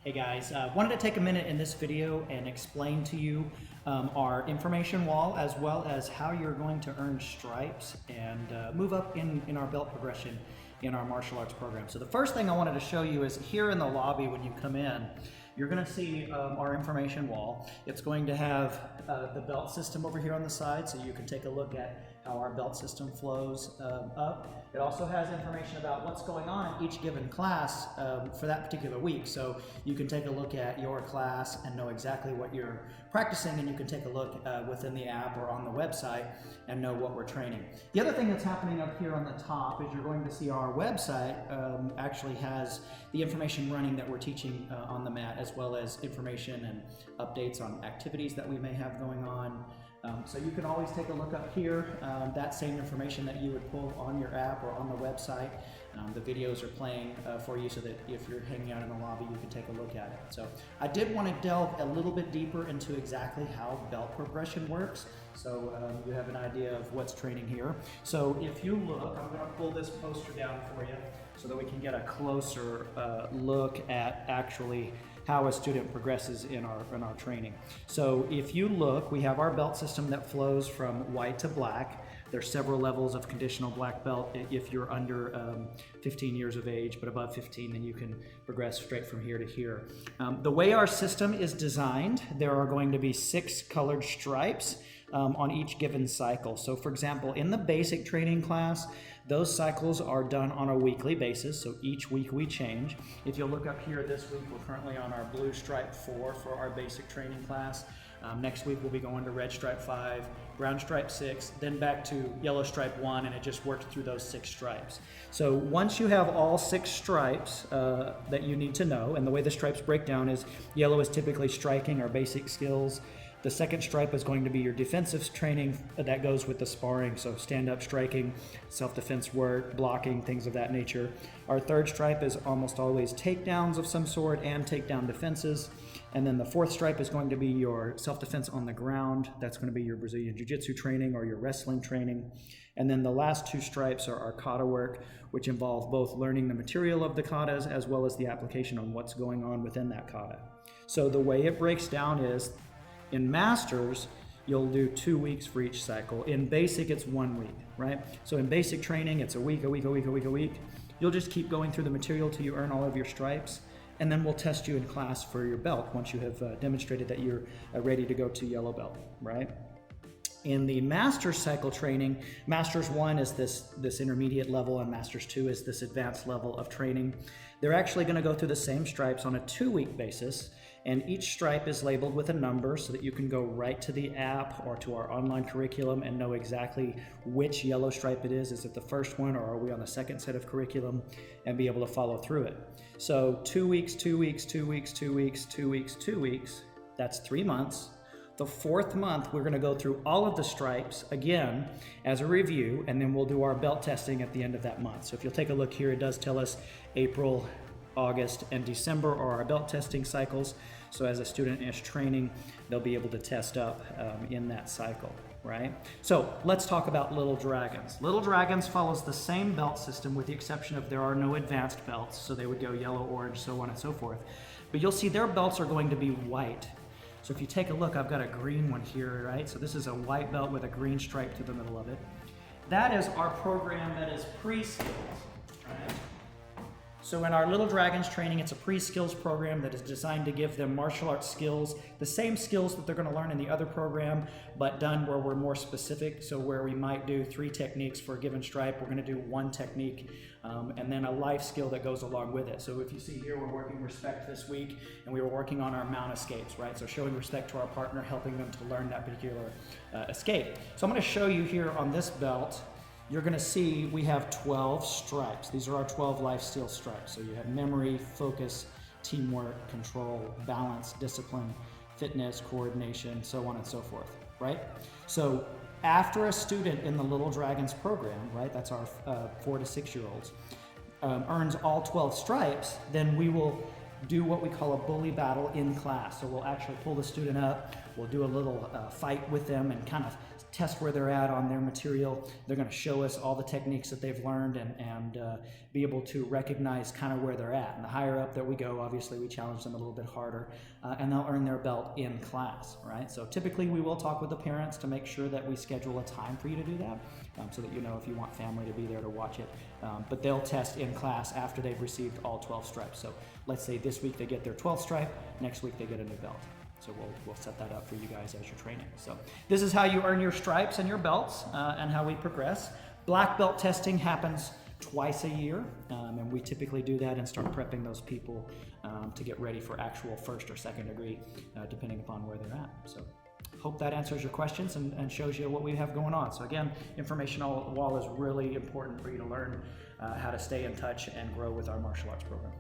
Hey guys, wanted to take a minute in this video and explain to you our information wall as well as how you're going to earn stripes and move up in our belt progression in our martial arts program. So the first thing I wanted to show you is here in the lobby when you come in, you're going to see our information wall. It's going to have the belt system over here on the side, so you can take a look at how our belt system flows up. It also has information about what's going on in each given class for that particular week. So you can take a look at your class and know exactly what you're practicing, and you can take a look within the app or on the website and know what we're training. The other thing that's happening up here on the top is you're going to see our website actually has the information running that we're teaching on the mat, as well as information and updates on activities that we may have going on. So you can always take a look up here, that same information that you would pull on your app or on the website. The videos are playing for you so that if you're hanging out in the lobby, you can take a look at it. So I did want to delve a little bit deeper into exactly how belt progression works, so you have an idea of what's training here. So if you look, I'm going to pull this poster down for you so that we can get a closer look at actually how a student progresses in our training. So if you look, we have our belt system that flows from white to black. There's several levels of conditional black belt if you're under 15 years of age, but above 15, then you can progress straight from here to here. The way our system is designed, there are going to be 6 colored stripes on each given cycle. So for example, in the basic training class, those cycles are done on a weekly basis, so each week we change. If you'll look up here this week, we're currently on our blue stripe 4 for our basic training class. Next week we'll be going to red stripe 5, brown stripe 6, then back to yellow stripe 1, and it just works through those 6 stripes. So once you have all 6 stripes that you need to know, and the way the stripes break down is yellow is typically striking, our basic skills. The second stripe is going to be your defensive training that goes with the sparring, so stand-up striking, self-defense work, blocking, things of that nature. Our third stripe is almost always takedowns of some sort and takedown defenses. And then the fourth stripe is going to be your self-defense on the ground. That's going to be your Brazilian Jiu-Jitsu training or your wrestling training. And then the last 2 stripes are our kata work, which involve both learning the material of the katas as well as the application on what's going on within that kata. So the way it breaks down is, in Masters, you'll do 2 weeks for each cycle. In Basic, it's 1 week, right? So in basic training, it's a week. You'll just keep going through the material till you earn all of your stripes, and then we'll test you in class for your belt once you have demonstrated that you're ready to go to yellow belt, right? In the Masters cycle training, Masters 1 is this intermediate level, and Masters 2 is this advanced level of training. They're actually going to go through the same stripes on a 2-week basis, and each stripe is labeled with a number so that you can go right to the app or to our online curriculum and know exactly which yellow stripe it is. Is it the first one, or are we on the second set of curriculum, and be able to follow through it. So 2 weeks, 2 weeks, 2 weeks, 2 weeks, 2 weeks, 2 weeks, that's 3 months. The 4th month, we're going to go through all of the stripes again as a review, and then we'll do our belt testing at the end of that month. So if you'll take a look here, it does tell us April, August, and December are our belt testing cycles. So as a student is training, they'll be able to test up in that cycle, right? So let's talk about Little Dragons. Little Dragons follows the same belt system with the exception of there are no advanced belts, so they would go yellow, orange, so on and so forth. But you'll see their belts are going to be white. So if you take a look, I've got a green one here, right? So this is a white belt with a green stripe through the middle of it. That is our program that is pre-skills, right? So in our Little Dragons training, it's a pre-skills program that is designed to give them martial arts skills, the same skills that they're going to learn in the other program, but done where we're more specific. So where we might do 3 techniques for a given stripe, we're going to do 1 technique and then a life skill that goes along with it. So if you see here, we're working respect this week, and we were working on our mount escapes, right? So showing respect to our partner, helping them to learn that particular escape. So I'm going to show you here on this belt. You're going to see we have 12 stripes. These are our 12 life skill stripes. So you have memory, focus, teamwork, control, balance, discipline, fitness, coordination, so on and so forth, right? So after a student in the Little Dragons program, right, that's our 4 to 6 year olds, earns all 12 stripes, then we will do what we call a bully battle in class. So we'll actually pull the student up, we'll do a little fight with them and kind of test where they're at on their material. They're going to show us all the techniques that they've learned and be able to recognize kind of where they're at. And the higher up that we go, obviously we challenge them a little bit harder, and they'll earn their belt in class, right? So typically we will talk with the parents to make sure that we schedule a time for you to do that, so that you know if you want family to be there to watch it. But they'll test in class after they've received all 12 stripes. So let's say this week they get their 12th stripe, next week they get a new belt. So we'll set that up for you guys as you're training. So this is how you earn your stripes and your belts, and how we progress. Black belt testing happens twice a year, and we typically do that and start prepping those people to get ready for actual first or second degree, depending upon where they're at. So hope that answers your questions and shows you what we have going on. So again, information wall is really important for you to learn how to stay in touch and grow with our martial arts program.